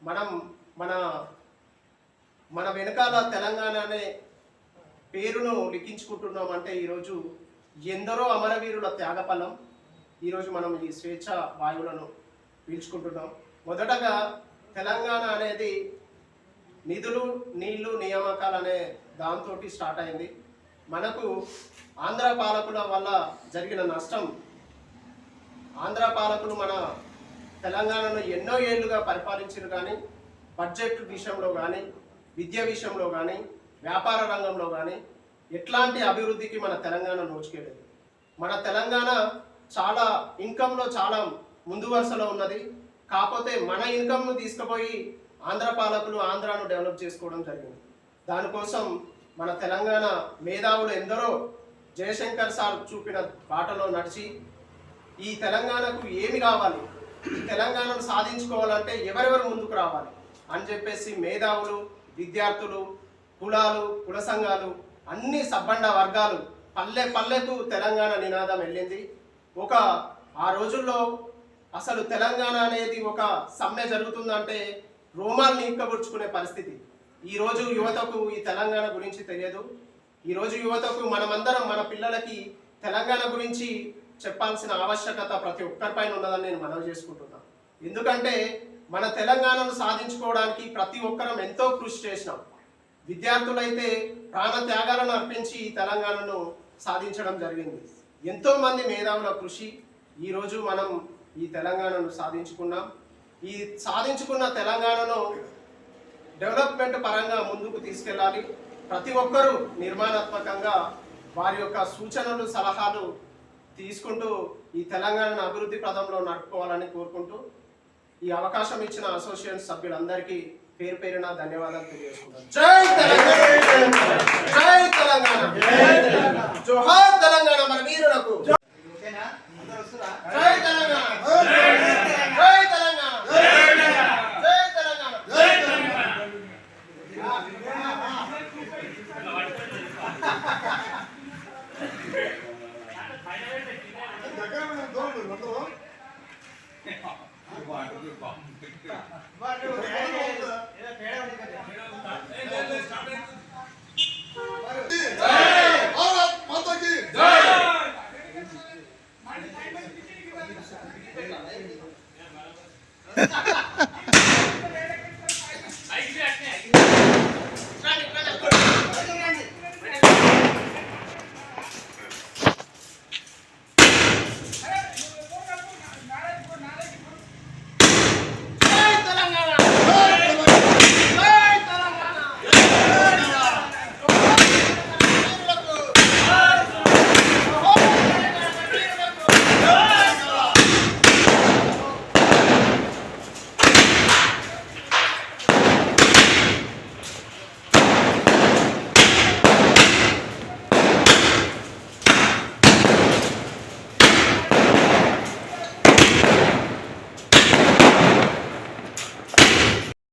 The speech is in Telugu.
మనం మన మన వెనకాల తెలంగాణ అనే పేరును లిఖించుకుంటున్నామంటే ఈరోజు ఎందరో అమరవీరుల త్యాగఫలం ఈరోజు మనం ఈ స్వేచ్ఛ వాయువులను పీల్చుకుంటున్నాం. మొదటగా తెలంగాణ అనేది నిధులు, నీళ్లు, నియామకాలు అనే దాంతో స్టార్ట్ అయింది. మనకు ఆంధ్ర పాలకుల వల్ల జరిగిన నష్టం, ఆంధ్ర పాలకులు మన తెలంగాణను ఎన్నో ఏళ్లుగా పరిపాలించారు, కానీ బడ్జెట్ విషయంలో కానీ, విద్య విషయంలో కానీ, వ్యాపార రంగంలో కానీ ఎట్లాంటి అభివృద్ధికి మన తెలంగాణ నోచుకోలేదు. మన తెలంగాణ చాలా ఇన్కంలో చాలా ముందు వరుసలో ఉన్నది. కాకపోతే మన ఇన్కంను తీసుకుపోయి ఆంధ్ర పాలకులు ఆంధ్రాను డెవలప్ చేసుకోవడం జరిగింది. దానికోసం మన తెలంగాణ మేధావులు ఎందరో జయశంకర్ సార్ చూపిన బాటలో నడిచి ఈ తెలంగాణకు ఏమి కావాలి, ఈ తెలంగాణను సాధించుకోవాలంటే ఎవరెవరు ముందుకు రావాలి అని చెప్పేసి మేధావులు, విద్యార్థులు, కులాలు, కుల సంఘాలు, అన్ని సబ్బండ వర్గాలు పల్లె పల్లెకు తెలంగాణ నినాదం వెళ్ళింది. ఆ రోజుల్లో అసలు తెలంగాణ అనేది ఒక సమ్మె జరుగుతుందంటే రోమాలు నీక్కబుచ్చుకునే పరిస్థితి. ఈరోజు యువతకు ఈ తెలంగాణ గురించి తెలియదు. ఈరోజు యువతకు మనమందరం మన పిల్లలకి తెలంగాణ గురించి చెప్పాల్సిన ఆవశ్యకత ప్రతి ఒక్కరిపైన ఉన్నదని నేను మనవి చేసుకుంటున్నాను. ఎందుకంటే మన తెలంగాణను సాధించుకోవడానికి ప్రతి ఒక్కరం ఎంతో కృషి చేసినాం. విద్యార్థులైతే ప్రాణ త్యాగాలను అర్పించి ఈ తెలంగాణను సాధించడం జరిగింది. ఎంతోమంది మేధావుల కృషి ఈరోజు మనం ఈ తెలంగాణను సాధించుకున్నాం. ఈ సాధించుకున్న తెలంగాణను డెవలప్మెంట్ పరంగా ముందుకు తీసుకెళ్ళాలి. ప్రతి ఒక్కరూ నిర్మాణాత్మకంగా వారి యొక్క సూచనలు, సలహాలు తీసుకుంటూ ఈ తెలంగాణను అభివృద్ధి పదంలో నడుపుకోవాలని కోరుకుంటూ ఈ అవకాశం ఇచ్చిన అసోసియేషన్ సభ్యులందరికీ పేరు పేరున ధన్యవాదాలు తెలియజేసుకుంటాను. జై తెలంగాణ, జై తెలంగాణ, జోహార్ తెలంగాణ మన వీరులకు.